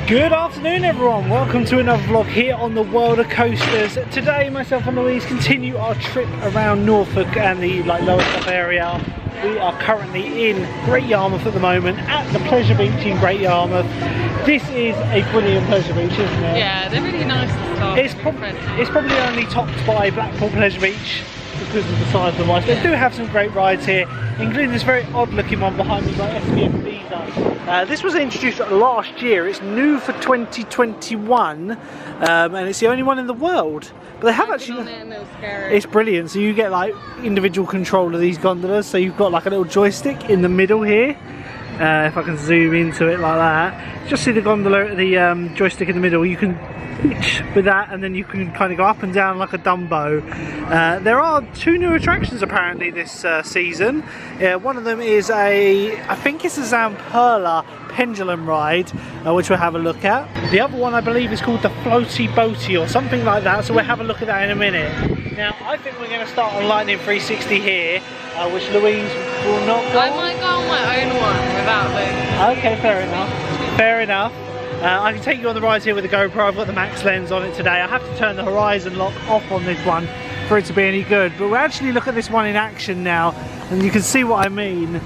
Good afternoon everyone, welcome to another vlog here on the World of Coasters. Today myself and Louise continue our trip around Norfolk and the lower top area. We are currently in Great Yarmouth at the moment at the Pleasure Beach in Great Yarmouth. This is a brilliant pleasure beach, isn't it? Yeah, they're really nice and stuff. It's probably only topped by Blackpool Pleasure Beach because of the size of the rides. They do have some great rides here, including this very odd looking one behind me by SBF Visa. This was introduced last year. It's new for 2021 and it's the only one in the world. But they have actually... It's brilliant. So you get like individual control of these gondolas. So you've got like a little joystick in the middle here. If I can zoom into it like that. Just see the gondola, the joystick in the middle. You can pitch with that and then you can kind of go up and down like a Dumbo. There are two new attractions apparently this season. One of them is I think it's a Perler Pendulum ride, which we'll have a look at. The other one I believe is called the Floaty Boaty or something like that, so we'll have a look at that in a minute. Now I think we're going to start on Lightning 360 here, which Louise will not go. I might go on my own one without them. Okay, fair enough. Fair enough. I can take you on the rides here with the GoPro. I've got the max lens on it today. I have to turn the horizon lock off on this one for it to be any good, but we'll actually look at this one in action now and you can see what I mean.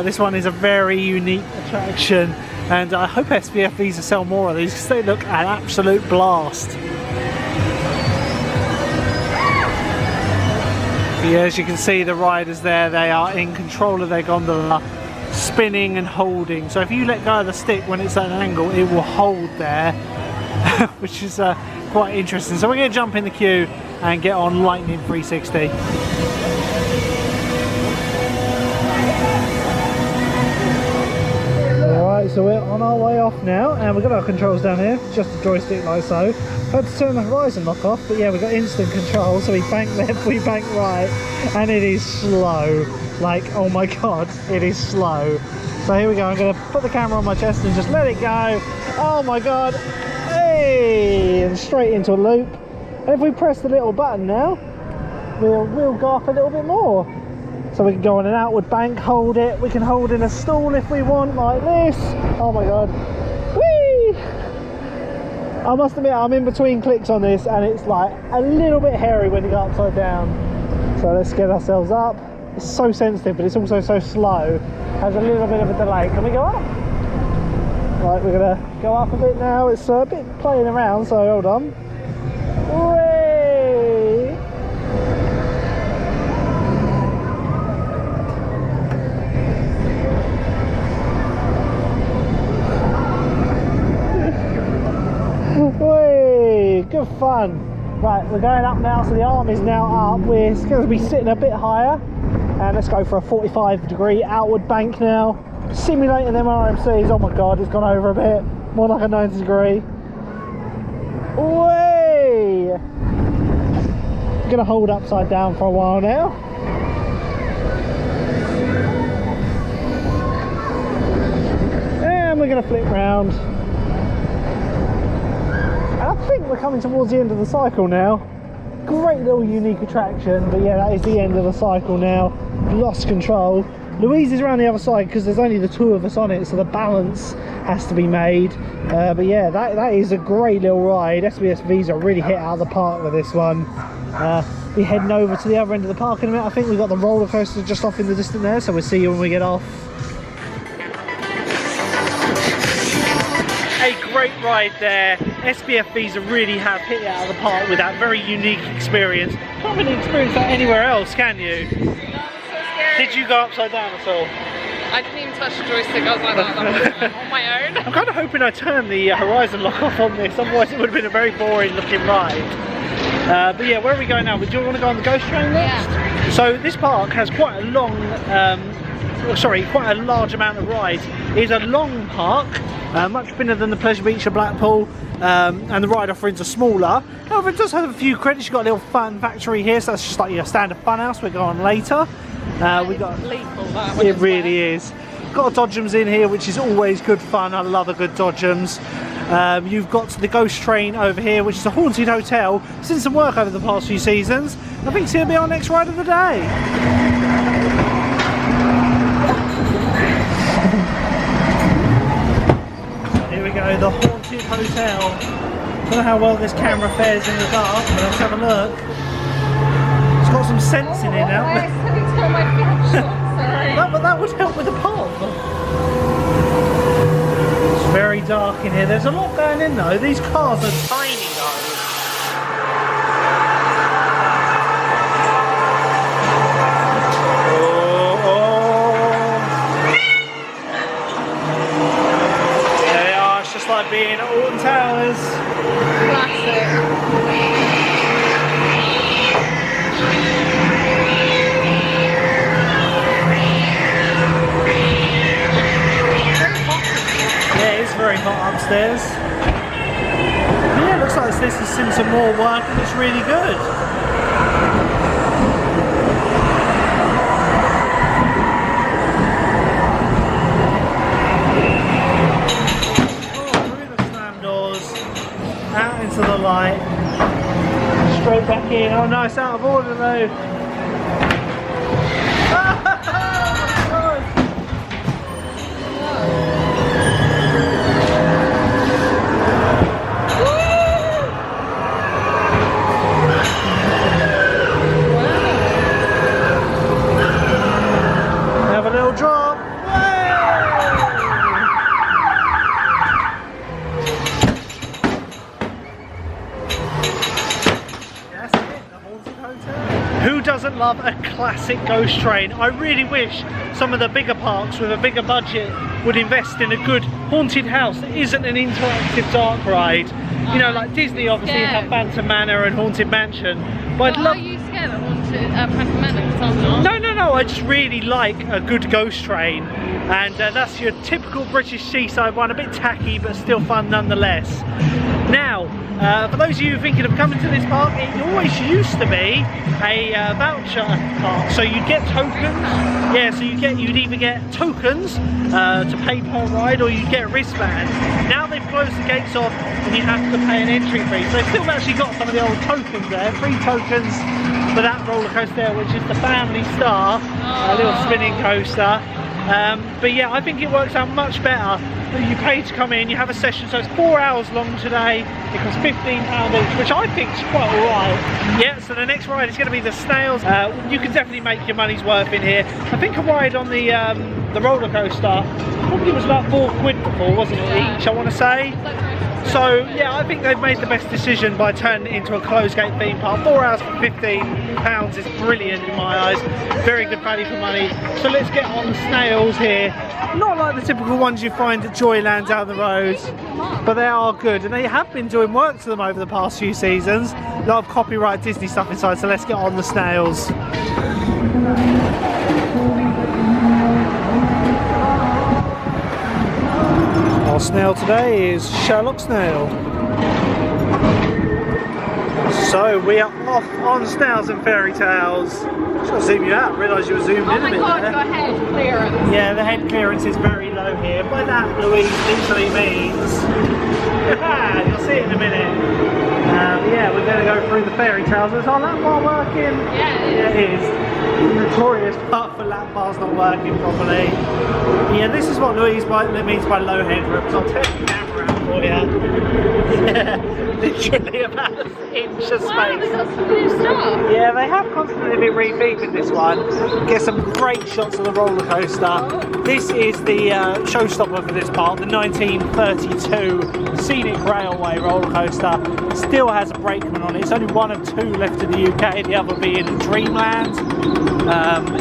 This one is a very unique attraction and I hope SBF Visa sell more of these because they look an absolute blast. Yeah, as you can see the riders there, they are in control of their gondola, spinning and holding. So if you let go of the stick when it's at an angle, it will hold there, which is quite interesting. So we're going to jump in the queue and get on Lightning 360. Alright, so we're on our way off now and we've got our controls down here, just a joystick like so. Had to turn the horizon lock off, but yeah, we've got instant control, so we bank left, we bank right, and it is slow. Like, oh my god, it is slow. So here we go, I'm going to put the camera on my chest and just let it go. Oh my god, hey, and straight into a loop. And if we press the little button now, we'll go up a little bit more. So we can go on an outward bank, hold it, we can hold in a stall if we want, like this. Oh my god, whee! I must admit, I'm in between clicks on this and it's like a little bit hairy when you go upside down. So let's get ourselves up. It's so sensitive, but it's also so slow. Has a little bit of a delay. Can we go up? Right, we're gonna go up a bit now. It's a bit playing around, so hold on. Whee! Whee! Good fun. Right, we're going up now, so the arm is now up. We're going to be sitting a bit higher. And let's go for a 45-degree outward bank now. Simulating them RMCs. Oh my god, it's gone over a bit. More like a 90-degree. Way! I'm gonna hold upside down for a while now. And we're gonna flip round. And I think we're coming towards the end of the cycle now. Great little unique attraction, but yeah, that is the end of the cycle now. Lost control. Louise is around the other side because there's only the two of us on it, so the balance has to be made. But yeah, that is a great little ride. SBS Visa really hit out of the park with this one. We're heading over to the other end of the park in a minute. I think we've got the roller coaster just off in the distance there, so we'll see you when we get off. A great ride there. SBF Visa really have hit it out of the park with that very unique experience. Can't really experience that anywhere else, can you? No, it's so scary. Did you go upside down at all? I didn't even touch the joystick, I was like that on my own. I'm kind of hoping I turned the horizon lock off on this, otherwise it would have been a very boring looking ride. But yeah, where are we going now? Do you want to go on the ghost train next? Yeah. So this park has quite a long, quite a large amount of rides. It is a long park, much bigger than the Pleasure Beach of Blackpool, and the ride offerings are smaller. However, it does have a few credits. You've got a little fun factory here, so that's just like your standard fun house. We'll go on later. We got lethal, that it really is. Got a Dodgems in here, which is always good fun. I love a good Dodgems. You've got the ghost train over here, which is a haunted hotel. Seen some work over the past few seasons. I think it's going to be our next ride of the day. Here here we go, the Haunted Hotel. I don't know how well this camera fares in the dark, but let's have a look. It's got some sense in it now. That would help with the pub. It's very dark in here. There's a lot going in though. These cars are tiny though. Like being at Alton Towers. Classic. Yeah, it's very hot upstairs. Yeah, it looks like this has seen some more work and it's really good. Out into the light, straight back in. Oh no, it's out of order though. Have a little drop. Who doesn't love a classic ghost train? I really wish some of the bigger parks with a bigger budget would invest in a good haunted house that isn't an interactive dark ride. You know, like Disney obviously have Phantom Manor and Haunted Mansion. But Are you scared of Phantom Manor? Because I'm not. No, I just really like a good ghost train. And that's your typical British seaside one, a bit tacky but still fun nonetheless. Now, for those of you thinking of coming to this park, it always used to be a voucher park, so you'd get tokens. Yeah, so you'd either get tokens to pay per ride, or you'd get a wristband. Now they've closed the gates off and you have to pay an entry fee. So they've still actually got some of the old tokens there, free tokens for that roller coaster there, which is the Family Star, a little spinning coaster. But yeah, I think it works out much better. You pay to come in, you have a session, so it's 4 hours long today. It costs £15 each, which I think is quite alright. Yeah, so the next ride is going to be the Snails. You can definitely make your money's worth in here. I think a ride on the roller coaster probably was about £4 before, wasn't it, each, I want to say. So yeah, I think they've made the best decision by turning it into a closed gate theme park. 4 hours for £15 is brilliant in my eyes. Very good value for money. So let's get on the Snails here. Not like the typical ones you find at Joyland down the road, but they are good, and they have been doing work to them over the past few seasons. A lot of copyright Disney stuff inside, so let's get on the Snails. Our snail today is Sherlock Snail. So we are off on Snails and Fairy Tales. Just gotta zoom you out, realise you were zoomed in a bit. Oh my god, there. your head clearance. Yeah, the head clearance is very low here. By that, Louise literally means you'll see it in a minute. Yeah, we're going to go through the Fairy Tales. Is our lap bar working? Yeah, it is. Notorious part for lap bars not working properly. Yeah, this is what Louise means by low headroom. So I'll turn the camera out for you. Yeah, literally about an inch of space. Wow, they've got some new stuff. Yeah, they have constantly been rebeating this one. Get some great shots of the roller coaster. This is the showstopper for this park, the 1932 Scenic Railway roller coaster. Still has a brakeman on it. It's only one of two left in the UK, the other being in Dreamland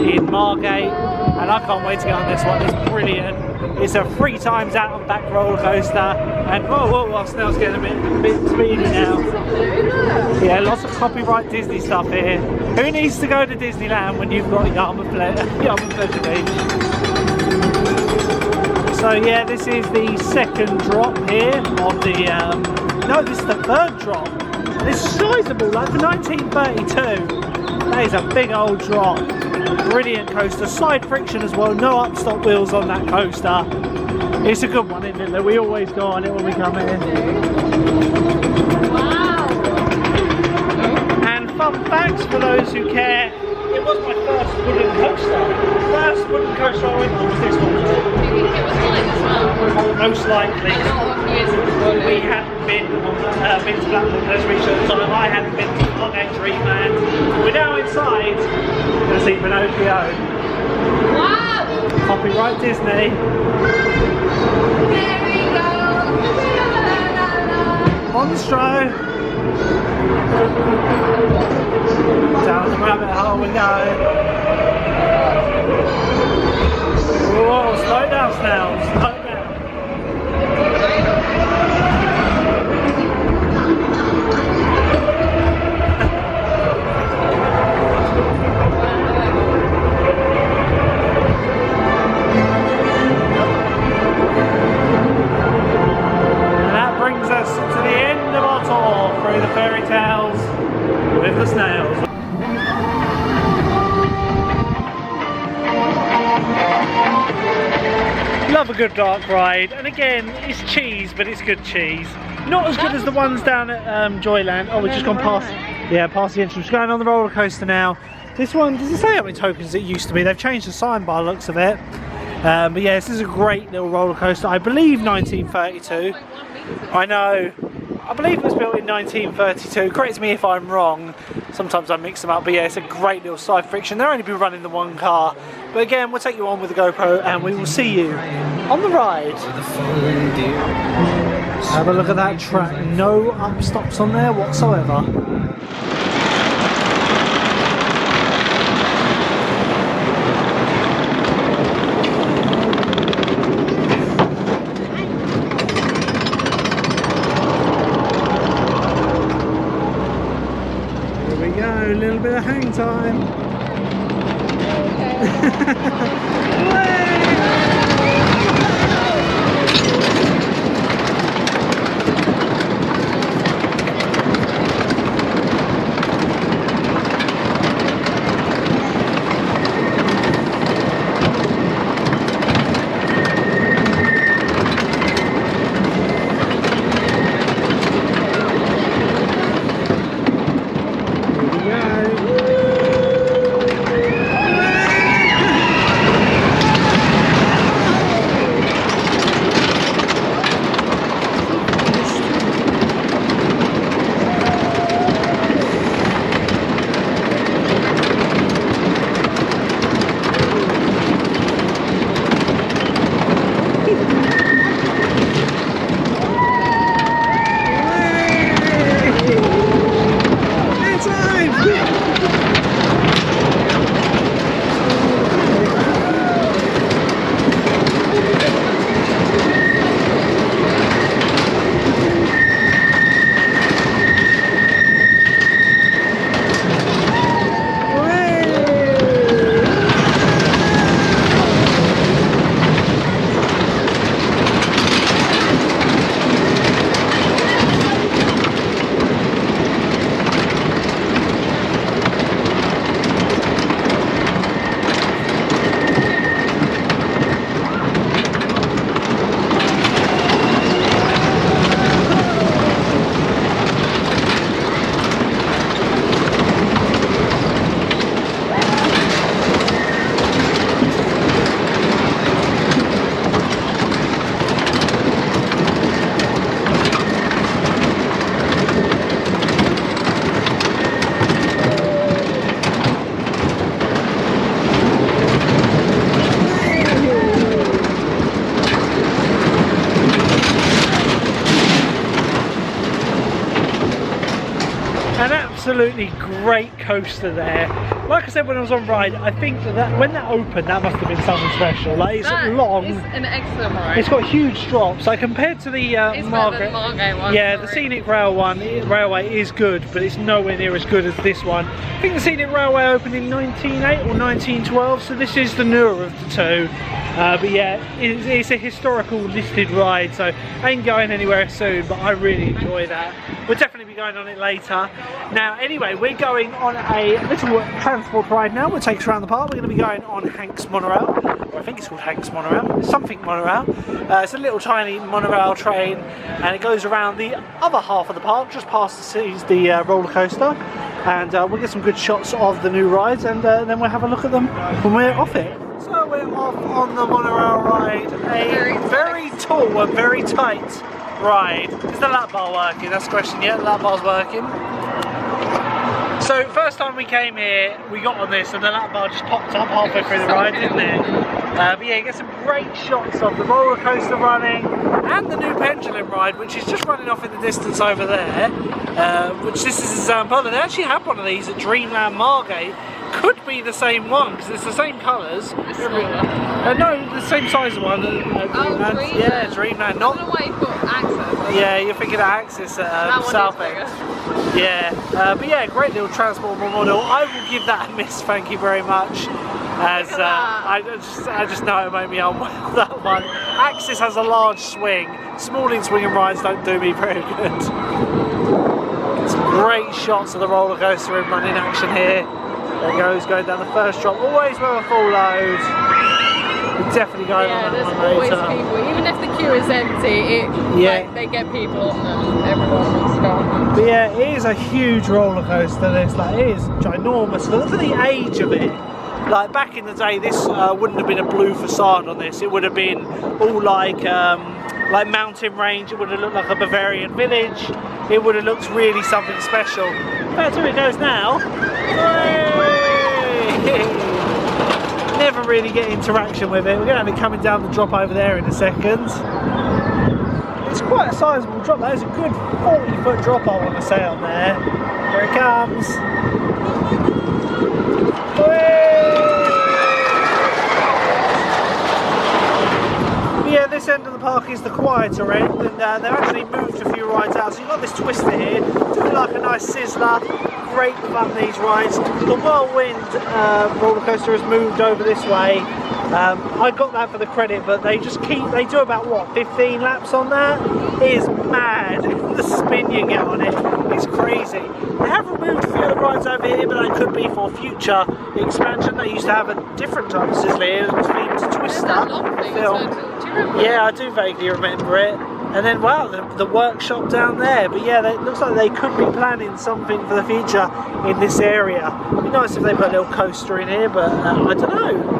in Margate. And I can't wait to get on this one, it's brilliant. It's a 3 times out and back roller coaster. And whoa, Snail's getting a bit speedy now. Yeah, lots of copyright Disney stuff here. Who needs to go to Disneyland when you've got Yarmouth Pleasure Beach? So yeah, this is the second drop here of the, no, this is the third drop. It's sizable, like for 1932. That is a big old drop. Brilliant coaster, side friction as well, no upstop wheels on that coaster. It's a good one, isn't it? We always go on it when we come in. Wow. And fun facts for those who care, it was my first wooden coaster. First wooden coaster I went on was this one. Do you think it was like this one? Most likely. A lot of years before We hadn't been to Blackpool Pleasure Beach at the time. I hadn't been on Dreamland. We're now inside. We're going to see Pinocchio. Wow! Copyright Disney. There we go! Monstro. Down the rabbit hole we go. Whoa, slow down, Snails. Slow down. To the end of our tour through the fairy tales with the snails. Love a good dark ride, and again, it's cheese, but it's good cheese. Not as good as the ones down at Joyland. Oh, we've just gone past, yeah, past the entrance. Going on the roller coaster now. This one, does it say how many tokens it used to be? They've changed the sign by the looks of it. But yeah, this is a great little roller coaster. I believe 1932. I know. I believe it was built in 1932. Correct me if I'm wrong. Sometimes I mix them up. But yeah, it's a great little side friction. They're only been running the one car. But again, we'll take you on with the GoPro and we will see you on the ride. Have a look at that track. No upstops on there whatsoever. A little bit of hang time. Absolutely great coaster there. Like I said when I was on ride, I think that when that opened, that must have been something special. Like it's long. It's an excellent ride. It's got huge drops. So compared to the Margate one. Yeah, the Scenic Railway is good, but it's nowhere near as good as this one. I think the Scenic Railway opened in 1908 or 1912, so this is the newer of the two. But yeah, it's a historical listed ride, so I ain't going anywhere soon, but I really enjoy that. We'll definitely be going on it later. Now anyway, we're going on a little transport ride now. We'll take us around the park. We're going to be going on Hank's Monorail, or I think it's called Hank's Monorail. It's something monorail. It's a little tiny monorail train, and it goes around the other half of the park, just past the roller coaster. and we'll get some good shots of the new rides, and then we'll have a look at them when we're off it. So we're off on the Monorail Ride, a very tall and very tight ride. Is the lap bar working? That's the question. Yeah, the lap bar's working. So first time we came here, we got on this and the lap bar just popped up halfway through the ride, didn't it? But yeah, you get some great shots of the roller coaster running and the new Pendulum ride, which is just running off in the distance over there. Which this is a Perler. They actually have one of these at Dreamland Margate. Could be the same one because it's the same colours. No, the same size one. Dreamland. Dreamland. Yeah, Dreamland. Not. I don't know why you've got Access. Yeah, you're thinking of Axis at Southend. Yeah, but yeah, great little transportable model. I will give that a miss, thank you very much. As I just know it made me unwell, that one. Axis has a large swing. Smalling swinging rides don't do me very good. Some great shots of the roller coaster in running action here. There it goes, going down the first drop. Always with a full load. We're definitely going on that one later. Always people. Even if the queue is empty, like, they get people on them. Everyone wants to go on them. But yeah, it is a huge roller coaster. It is ginormous. Look at the age of it. Like back in the day, this wouldn't have been a blue facade on this. It would have been all like mountain range. It would have looked like a Bavarian village. It would have looked really something special. That's where it goes now. Never really get interaction with it. We're going to have it coming down the drop over there in a second. It's quite a sizable drop. That is a good 40-foot drop, I want to say, on there. Here it comes. Yeah, this end of the park is the quieter end, and they've actually moved a few rides out. So you've got this twister here, doing like a nice sizzler. Great fun, these rides. The Whirlwind roller coaster has moved over this way. I got that for the credit, but they do about what, 15 laps on that? It is mad. The spin you get on it is crazy. They have removed a few of the rides over here, but that could be for future expansion. They used to have a different type of sizzler here. It was themed Twister film. Yeah, I do vaguely remember it. And then, wow, the workshop down there. But yeah, it looks like they could be planning something for the future in this area. It'd be nice if they put a little coaster in here, but I don't know.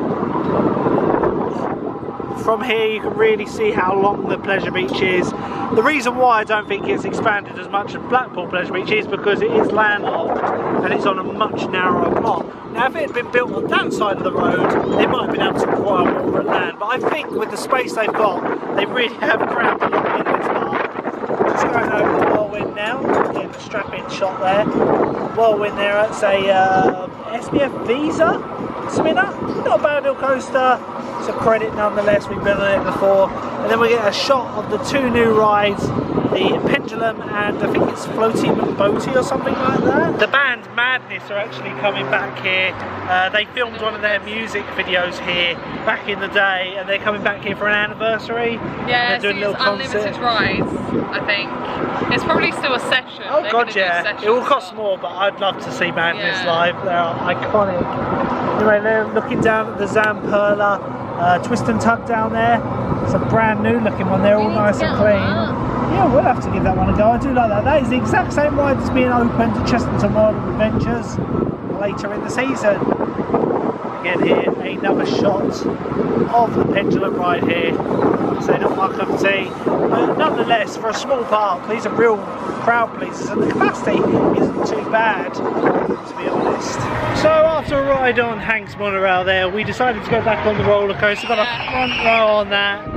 From here you can really see how long the Pleasure Beach is. The reason why I don't think it's expanded as much as Blackpool Pleasure Beach is because it is landlocked and it's on a much narrower plot. Now if it had been built on that side of the road, they might have been able to acquire more at land, but I think with the space they've got, they really have crammed a lot in this park. Just going over the Whirlwind now, getting a strap-in shot there. Whirlwind there, it's a SBF Visa spinner, not a bad little coaster. It's a credit nonetheless, we've been on it before. And then we get a shot of the two new rides, the Pendulum and I think it's Floaty McBoaty or something like that. The band Madness are actually coming back here. They filmed one of their music videos here back in the day and they're coming back here for an anniversary. Yeah, they're doing a little unlimited rides, I think. It's probably still a session. Oh god, yeah. It will cost more, but I'd love to see Madness live. They are iconic. Anyway, they're looking down at the Perler. Twist and Tug down there. It's a brand new looking one. They're all nice and clean. Yeah, we'll have to give that one a go. I do like that. That is the exact same ride that's being opened at Chesterton World of Adventures later in the season. Again here, another shot of the Pendulum ride here. So not my cup of tea. But nonetheless, for a small park, these are real crowd pleasers and the capacity isn't too bad, to be honest. So after a ride on Hank's Monorail there, we decided to go back on the roller coaster. Got a front row on that.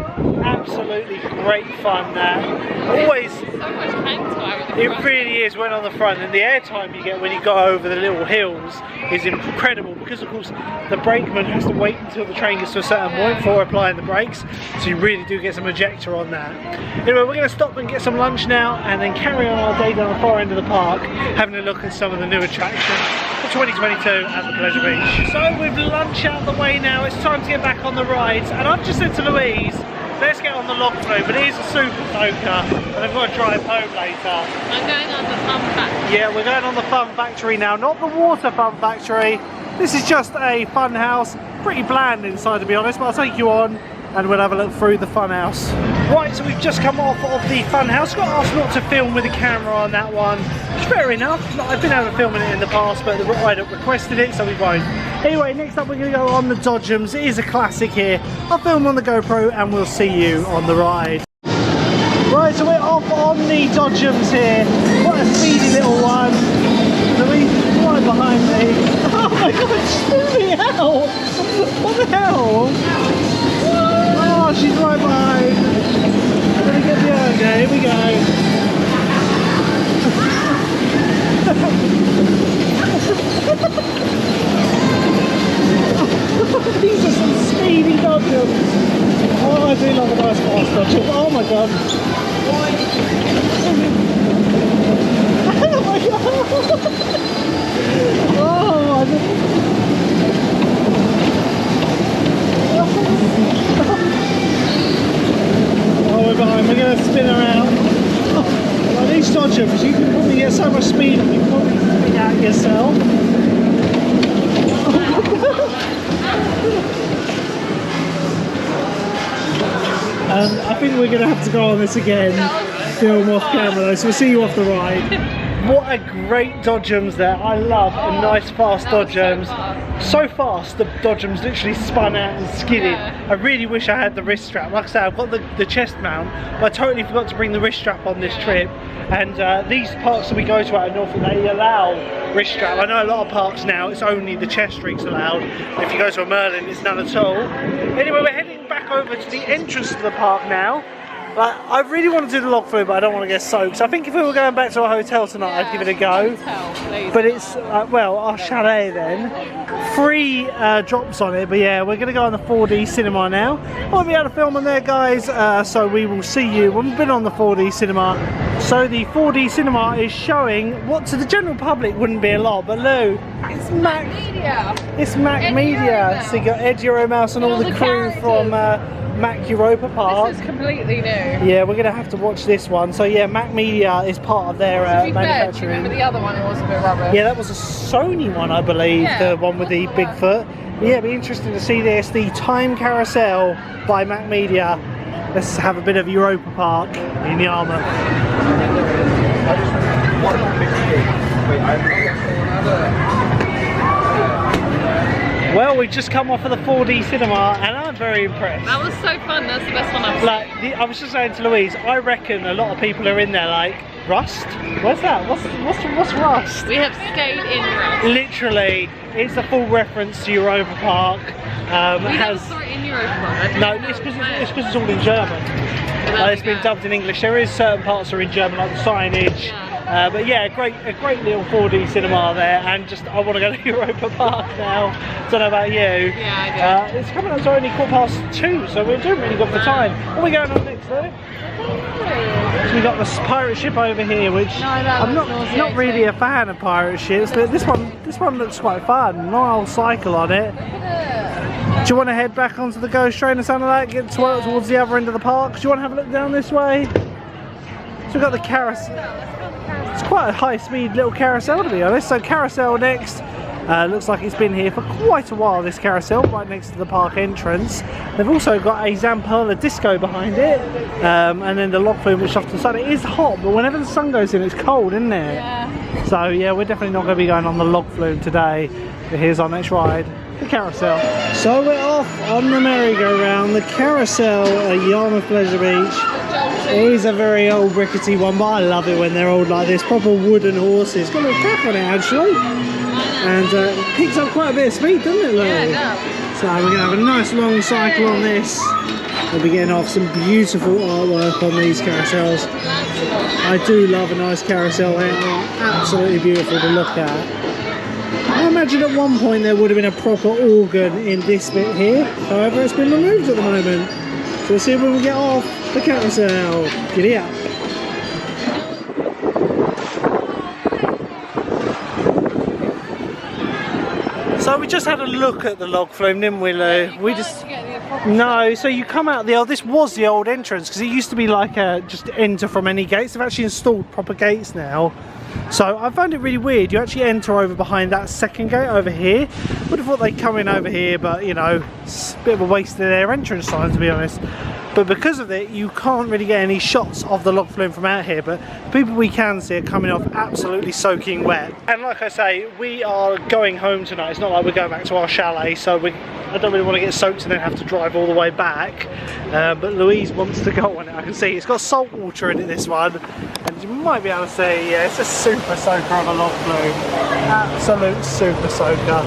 Absolutely great fun that. Always, so much hang time at the it front. really is when on the front, and the airtime you get when you go over the little hills is incredible because of course the brakeman has to wait until the train gets to a certain point before applying the brakes, so you really do get some ejector on that. Anyway, we're going to stop and get some lunch now and then carry on our day down the far end of the park having a look at some of the new attractions for 2022 at the Pleasure Beach. So with lunch out of the way now, it's time to get back on the rides, and I've just said to Louise, let's get on the log flume, but it is a super poker and I've got to drive home later. I'm going on the Fun Factory. Yeah, we're going on the Fun Factory now, not the Water Fun Factory. This is just a fun house, pretty bland inside to be honest, but I'll take you on and we'll have a look through the funhouse. Right, so we've just come off of the funhouse. Got asked not to film with a camera on that one. It's fair enough. I've been able to film it in the past, but the rider requested it, so we won't. Anyway, next up we're going to go on the Dodgems. It is a classic here. I'll film on the GoPro and we'll see you on the ride. Right, so we're off on the Dodgems here. What a speedy little one. Louise is right behind me. Oh my god, she's moving out! What the hell? Oh, she's right behind. Let me get behind her. Here we go. These are some speedy Dodgems. Oh, I do love a nice fast Dodgem. Oh my god. Oh my god. Oh, we're behind. We're going to spin her out. Oh, these Dodgems, you can probably get so much speed you can probably spin out yourself. I think we're going to have to go on this again, film off camera though, so we'll see you off the ride. What a great Dodgems there. I love a nice fast Dodgems. So fast the Dodgems literally spun out and skidded. Yeah. I really wish I had the wrist strap. Like I said, I've got the chest mount, but I totally forgot to bring the wrist strap on this trip. And these parks that we go to out in Norfolk, they allow wrist strap. I know a lot of parks now, it's only the chest rigs allowed. If you go to a Merlin, it's none at all. Anyway, we're heading back over to the entrance to the park now. Like, I really want to do the log flume, but I don't want to get soaked. So I think if we were going back to a hotel tonight, I'd give it a go. Hotel, but it's, well, our chalet then. Free drops on it, but yeah, we're going to go on the 4D cinema now. I won't be able to film on there, guys, so we will see you when we've been on the 4D cinema. So the 4D cinema is showing what to the general public wouldn't be a lot, but Lou, it's Mac Media. It's Mac Media. So you got Ed Euromouse and all the crew from Mac Europa Park. This is completely new. Yeah, we're going to have to watch this one. So yeah, Mac Media is part of their To be fair, do you manufacturing. remember the other one? It was a bit rubbish. Yeah, that was a Sony one, I believe, Yeah, the one with the Bigfoot. Yeah, it'd be interesting to see this. The Time Carousel by Mac Media. Let's have a bit of Europa Park in Yarmouth. Well, we've just come off of the 4D cinema and I'm very impressed. That was so fun. That's the best one I've seen. Like, I was just saying to Louise, I reckon a lot of people are in there like, Rust? Where's that? What's Rust? We have stayed in Rust. Literally, it's a full reference to Europa Park. We never saw it in Europa Park. No, it's because it's all in German. It's been dubbed in English. There is certain parts that are in German, like the signage. Yeah. But yeah, a great little 4D cinema there, and just I want to go to Europa Park now. Don't know about you. Yeah, I do. It's coming up to only 2:15, so we're doing really good for time. What are we going on next, though? So we got this pirate ship over here, which I'm not really a fan of pirate ships, but this one looks quite fun. Nice cycle on it. Do you want to head back onto the Ghost Train or something like that? Get towards the other end of the park? Do you want to have a look down this way? So we've got the Carousel. It's quite a high-speed little carousel, to be honest. So Carousel next. Looks like it's been here for quite a while, this carousel, right next to the park entrance. They've also got a Perler disco behind it, and then the log flume which off to the side. It is hot, but whenever the sun goes in, it's cold, isn't it? Yeah. So yeah, we're definitely not going to be going on the log flume today. But here's our next ride, the carousel. So we're off on the merry-go-round, the carousel at Yarmouth Pleasure Beach. It is a very old rickety one, but I love it when they're old like this, proper wooden horses. Got a little crack on it actually. And it picks up quite a bit of speed, doesn't it, Lou? Yeah, it does. So we're going to have a nice long cycle on this. We'll be getting off some beautiful artwork on these carousels. I do love a nice carousel, they are absolutely beautiful to look at. I imagine at one point there would have been a proper organ in this bit here, however it's been removed at the moment. So we'll see when we get off the carousel. Giddy up. So we just had a look at the log flume, didn't we, Lou? We just get the No, so you come out the old, this was the old entrance because it used to be like just enter from any gates. They've actually installed proper gates now. So I found it really weird. You actually enter over behind that second gate over here. Would have thought they'd come in over here, but you know, it's a bit of a waste of their entrance sign, to be honest. But because of it, you can't really get any shots of the log flume from out here, but the people we can see are coming off absolutely soaking wet. And like I say, we are going home tonight. It's not like we're going back to our chalet, so I don't really want to get soaked and then have to drive all the way back. But Louise wants to go on it. I can see it's got salt water in it, this one. And you might be able to see, yeah, it's a super soaker on a log flume. Absolute super soaker.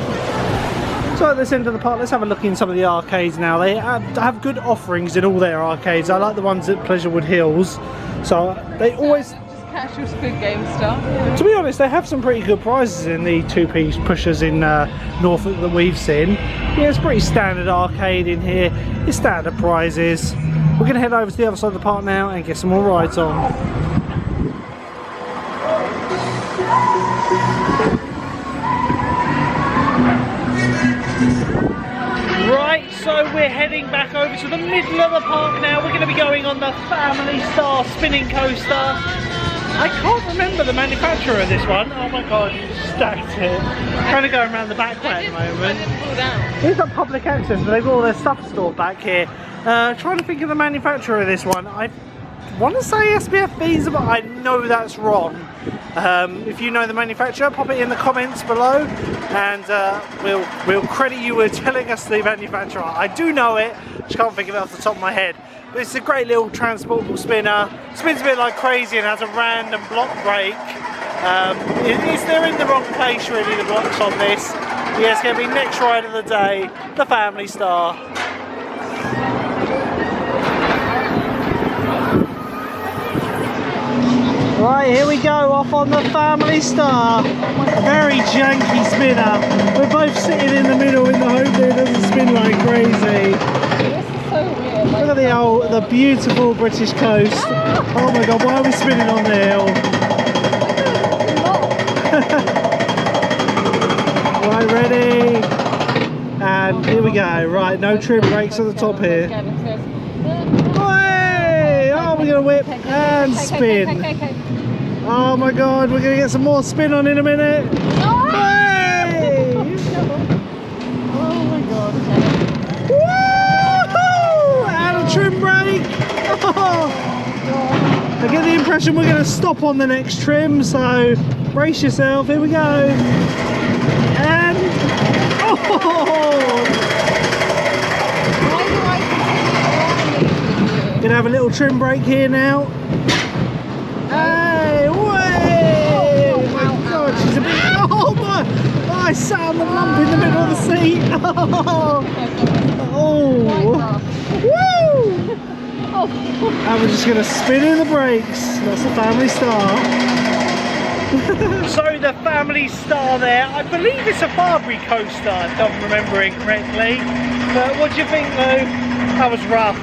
So at this end of the park, let's have a look in some of the arcades now. They have good offerings in all their arcades. I like the ones at Pleasurewood Hills. So they always... Just casual Squid Game stuff. To be honest, they have some pretty good prizes in the two-piece pushers in Norfolk that we've seen. Yeah, it's pretty standard arcade in here. It's standard prizes. We're going to head over to the other side of the park now and get some more rides on. Right, so we're heading back over to the middle of the park now. We're going to be going on the Family Star spinning coaster. I can't remember the manufacturer of this one. Oh my god, you stacked it. Kind of going around the back way at the moment. Here's got public access, but they've got all their stuff stored back here. Trying to think of the manufacturer of this one. I want to say SPF Visa, but I know that's wrong. If you know the manufacturer, pop it in the comments below, and we'll credit you with telling us the manufacturer. I do know it, just can't think of it off the top of my head. But it's a great little transportable spinner. Spins a bit like crazy and has a random block break. They're in the wrong place really, the blocks on this. Yeah, it's going to be next ride of the day, the Family Star. Right, here we go, off on the Family Star. Very janky spinner. We're both sitting in the middle in the hope that it doesn't spin like crazy. This is so weird. Look at the beautiful British coast. Oh my god, why are we spinning on the hill? Right, ready? And here we go. Right, no trim brakes at the top here. Hey! Oh, we're going to whip and spin. Oh my god, we're going to get some more spin on in a minute. Hey! Oh my god. Woohoo! And a trim brake. Oh. I get the impression we're going to stop on the next trim, so brace yourself. Here we go. And gonna have a little trim brake here now. Hey, way! Oh my god, she's a bit. Oh my! Oh, I sat on the lump in the middle of the seat. Oh! Woo! And we're just gonna spin in the brakes. That's the Family Star. So the Family Star there, I believe it's a Barbary coaster if I'm remembering correctly. But what do you think though? That was rough.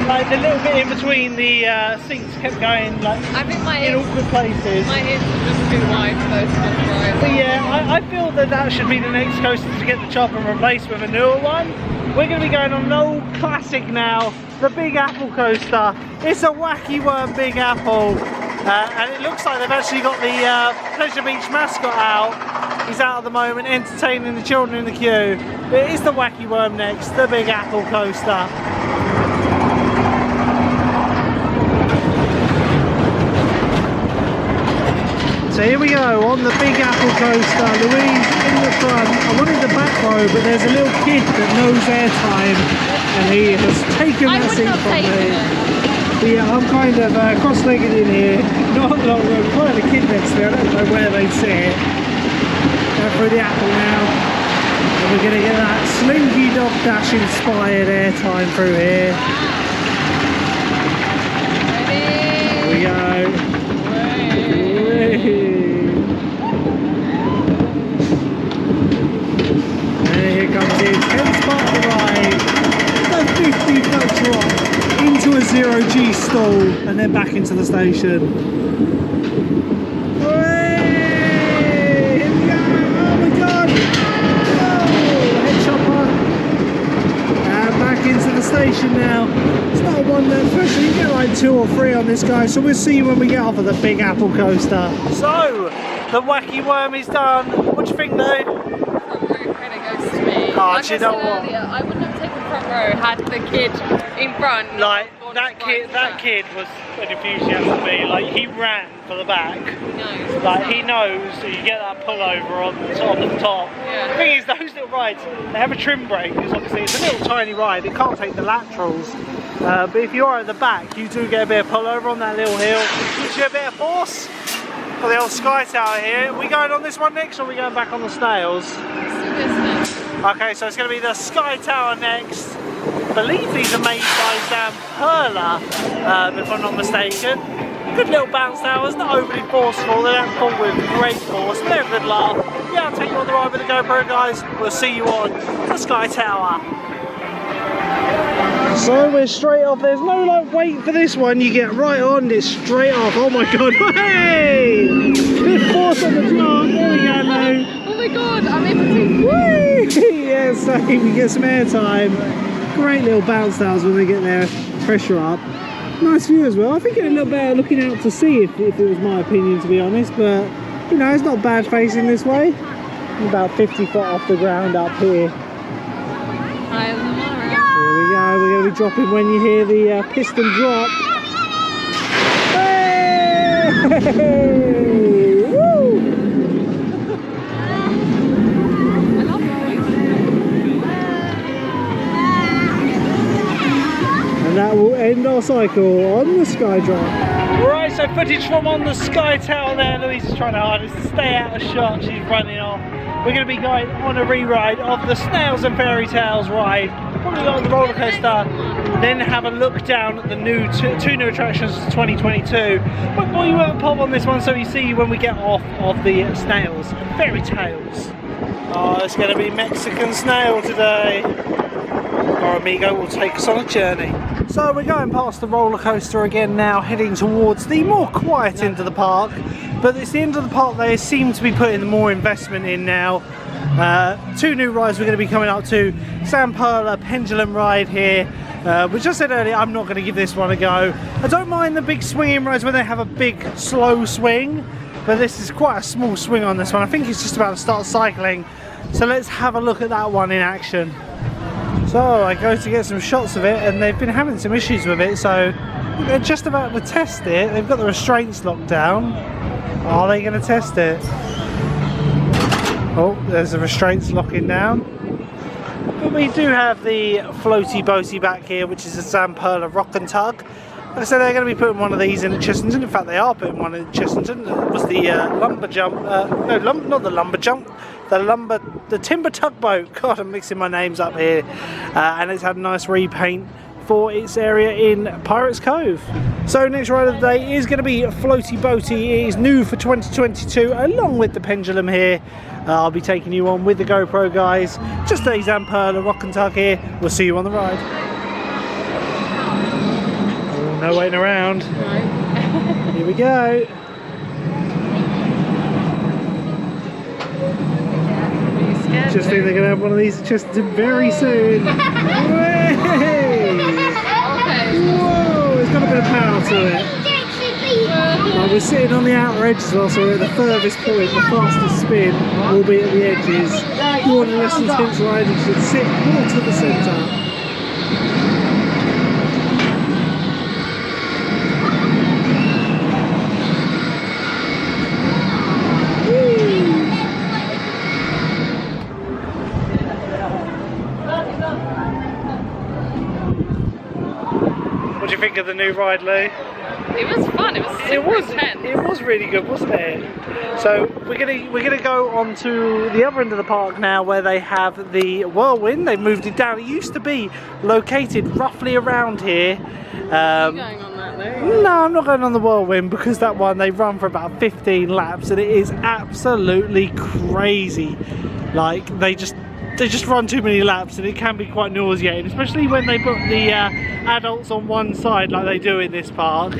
Like the little bit in between the seats kept going like in awkward places. My hips are just too wide for those kind of rides. But yeah, I feel that should be the next coaster to get the chopper replaced with a newer one. We're going to be going on an old classic now, the Big Apple coaster. It's a Wacky Worm Big Apple. And it looks like they've actually got the Pleasure Beach mascot out. He's out at the moment entertaining the children in the queue. But it is the Wacky Worm next, the Big Apple coaster. So here we go on the Big Apple coaster. Louise in the front. I wanted the back row, but there's a little kid that knows airtime and he has taken that seat from me. But yeah, I'm kind of cross-legged in here, not a lot of room, quite a kid next to me, I don't know where they sit. Going through the apple now, and we're going to get that Slinky Dog Dash inspired airtime through here. Here we go. And here comes the intense part of the ride, the 50-foot drop into a 0G stall and then back into the station. Hooray! Here we go! Oh my god! Whoa! Head chopper! And back back into the station now. It's not one that, especially you get like 2 or 3 on this guy, so we'll see you when we get off of the Big Apple coaster. So, the wacky worm is done. What do you think, though? Front row credit goes to me. Oh, Like do you I know said what? earlier, I wouldn't have taken front row had the kid in front. Like, that kid was an enthusiast for me. Like, he ran for the back. Like, he knows that you get that pullover on the top. Yeah. The thing is, those little rides, they have a trim brake, because obviously it's a little tiny ride, it can't take the laterals. But if you are at the back, you do get a bit of pullover on that little hill. Gives you a bit of force for the old Sky Tower here. Are we going on this one next, or are we going back on the snails? Okay, so it's going to be the Sky Tower next. I believe these are made by Perler, if I'm not mistaken. Good little bounce towers, not overly forceful, they don't pull with great force, but they're a good laugh. Yeah, I'll take you on the ride with the GoPro, guys. We'll see you on the Sky Tower. So we're straight off. There's no like wait for this one. You get right on. It's straight off. Oh my god! Hey! Good force on the jar. There we go, Lou. Oh my god! I'm able to. Whee! Yeah, so we get some air time. Great little bounce towers when they get their pressure up. Nice view as well. I think it's a little better looking out to sea if it was my opinion, to be honest. But you know, it's not bad facing this way. About 50 foot off the ground up here. We're going to be dropping when you hear the piston drop. Hey! Woo! And that will end our cycle on the Sky Drop. Right, so footage from on the Sky Tower there. Louise is trying her hardest to stay out of shot. She's running off. We're going to be going on a re-ride of the Snails and Fairy Tales ride. Probably go on the roller coaster, then have a look down at the new two new attractions for 2022. But boy, you won't pop on this one, so you see when we get off of the Snails and Fairy Tales. Oh, it's going to be Mexican Snail today. Our amigo will take us on a journey. So we're going past the roller coaster again now, heading towards the more quiet end of the park. But it's the end of the park they seem to be putting more investment in now. 2 new rides we're going to be coming up to. Sam Perler Pendulum ride here. Which I said earlier, I'm not going to give this one a go. I don't mind the big swinging rides when they have a big slow swing. But this is quite a small swing on this one. I think it's just about to start cycling. So let's have a look at that one in action. So I go to get some shots of it and they've been having some issues with it. So they're just about to test it. They've got the restraints locked down. Are they going to test it? Oh, there's the restraints locking down. But we do have the floaty boaty back here, which is a Sam Perler Rock and Tug. Like I said, they're going to be putting one of these in at Chessington. In fact, they are putting one in Chessington. It was the lumber jump. No, not the lumber jump. The timber tugboat. God, I'm mixing my names up here. And it's had a nice repaint for its area in Pirates Cove. So next ride of the day is going to be Floaty Boaty. It is new for 2022 along with the Pendulum here. I'll be taking you on with the GoPro, guys. Just a Sam Perler Rock and Tug here. We'll see you on the ride. Oh, no waiting around. Here we go. Just think they're going to have one of these just very soon. Whoa, it's got a bit of power to it. We're sitting on the outer edges, so we're at the furthest point, the fastest spin will be at the edges. If you want a less intense ride, you should sit more to the centre. What do you think of the new ride, Lou? It was fun. It was super intense. It was really good, wasn't it? So we're gonna go on to the other end of the park now, where they have the whirlwind. They've moved it down. It used to be located roughly around here. Are you going on that though? No, I'm not going on the whirlwind because that one they run for about 15 laps and it is absolutely crazy. Like they just run too many laps and it can be quite nauseating, especially when they put the adults on one side like they do in this park.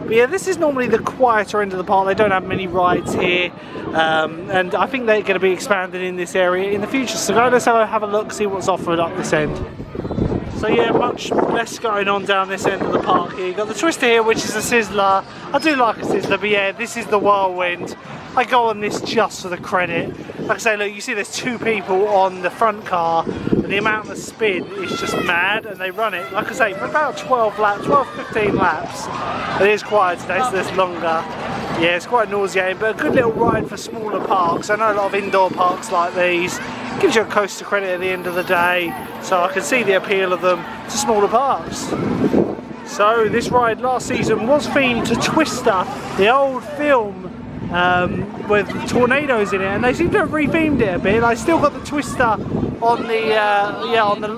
But yeah, this is normally the quieter end of the park. They don't have many rides here, and I think they're going to be expanded in this area in the future. So go, let's have a look, see what's offered up this end. So yeah, much less going on down this end of the park here. You've got the Twister here, which is a Sizzler. I do like a Sizzler, but yeah, this is the Whirlwind. I go on this just for the credit. Like I say, look, you see there's 2 people on the front car, and the amount of spin is just mad, and they run it, like I say, for about 12 laps, 12-15 laps. It is quiet today, so there's longer. Yeah, it's quite nauseating, but a good little ride for smaller parks. I know a lot of indoor parks like these. Gives you a coaster credit at the end of the day, so I can see the appeal of them to smaller parks. So this ride last season was themed to Twister, the old film with tornadoes in it, and they seem to have rethemed it a bit. I still got the Twister on the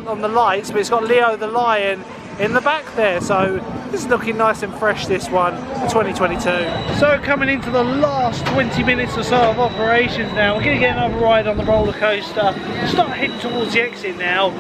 on the lights, but it's got Leo the Lion in the back there, so this is looking nice and fresh, this one, for 2022. So coming into the last 20 minutes or so of operations now, we're going to get another ride on the roller coaster. Start heading towards the exit now,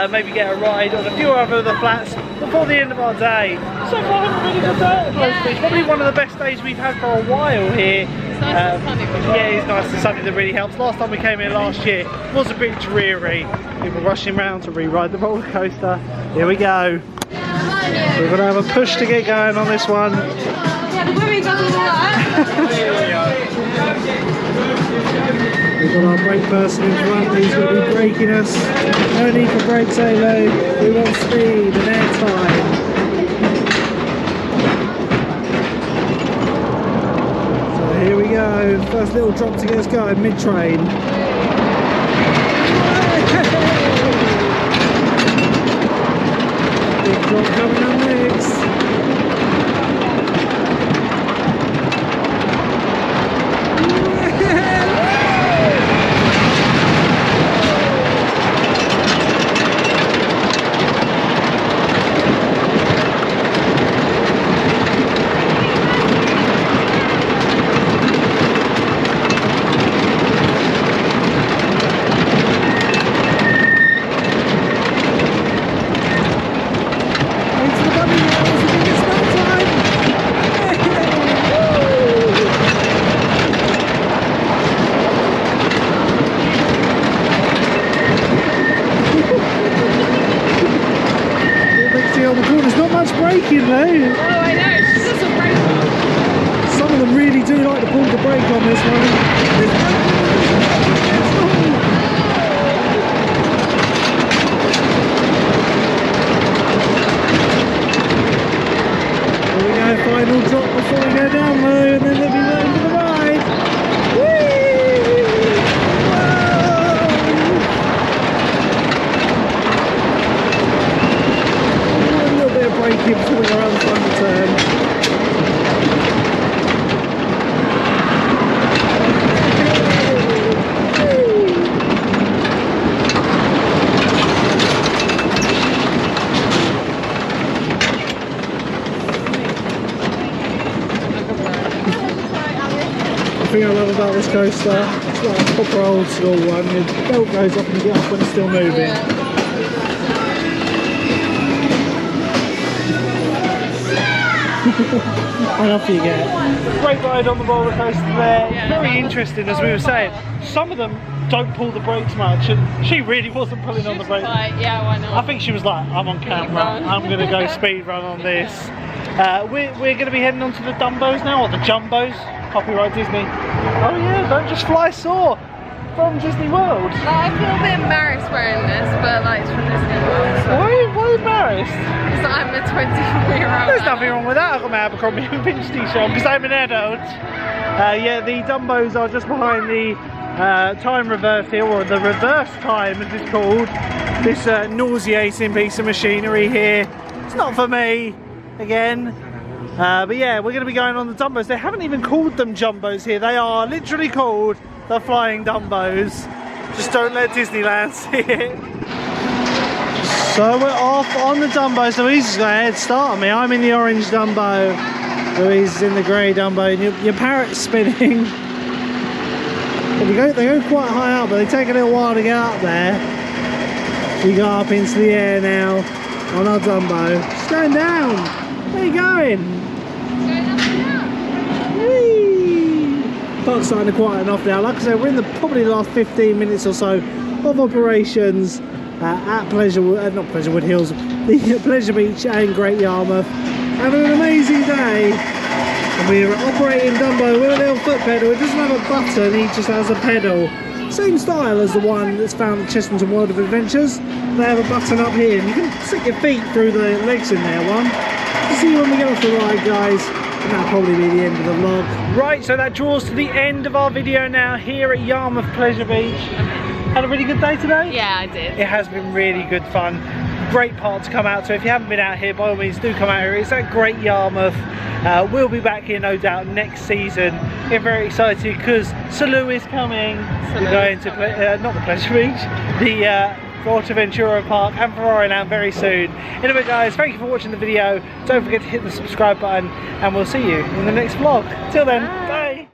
maybe get a ride on a few other of the flats before the end of our day. So far, having a really good day at Close Beach. Probably one of the best days we've had for a while here. It's nice and sunny. Yeah, it's nice and sunny, that really helps. Last time we came here last year, it was a bit dreary. People rushing around to re-ride the roller coaster. Here we go. We're going to have a push to get going on this one. We've got our brake person in front, he's going to be braking us. No need for brakes, Halo. We want speed and air time. So here we go, first little drop to get us going, mid-train. Big drop coming up next. The thing I love about this coaster, it's like a proper old school one. The belt goes up and you get up when it's still moving. And off you get. Great ride on the roller coaster there. It's very interesting, as we were saying. Some of them don't pull the brakes much, and she really wasn't pulling on the brakes. Like, yeah, why not? I think she was like, I'm on camera, I'm going to go speed run on this. We're going to be heading on to the Dumbos now, or the Jumbos. Copyright Disney. Oh yeah, don't just fly Saw from Disney World. Like, I feel a bit embarrassed wearing this, but like it's from Disney World. So. Why are you embarrassed? Because I'm a 24-year-old. There's nothing wrong with that. I've got my Abercrombie and Finch t-shirt on because I'm an adult. Yeah, the Dumbos are just behind the time reverse here, or the reverse time as it's called. This nauseating piece of machinery here. It's not for me, again. But yeah, we're going to be going on the Dumbos. They haven't even called them Jumbos here. They are literally called the Flying Dumbos. Just don't let Disneyland see it. So we're off on the Dumbos. Louise has got a head start on me. I'm in the orange Dumbo. Louise is in the grey Dumbo. And your parrot's spinning. They go quite high up, but they take a little while to get up there. We go up into the air now on our Dumbo. It's going down. Where are you going? Park's starting to quieten off now. Like I said, we're in the probably the last 15 minutes or so of operations. at not Pleasurewood Hills, the Pleasure Beach and Great Yarmouth. Having an amazing day. And we're operating Dumbo with a little foot pedal. It doesn't have a button, he just has a pedal. Same style as the one that's found at Chessington World of Adventures. They have a button up here and you can stick your feet through the legs in there one. See you when we get off the ride, guys. And that'll probably be the end of the vlog. Right, so that draws to the end of our video now here at Yarmouth Pleasure Beach. Had a really good day today? Yeah, I did. It has been really good fun. Great part to come out to. If you haven't been out here, by all means do come out here. It's at Great Yarmouth. We'll be back here no doubt next season. We're very excited because Salou is coming. We're going to not the Pleasure Beach, the Ventura Park and Ferrari Land very soon. Anyway guys, thank you for watching the video. Don't forget to hit the subscribe button and we'll see you in the next vlog. Till then, bye.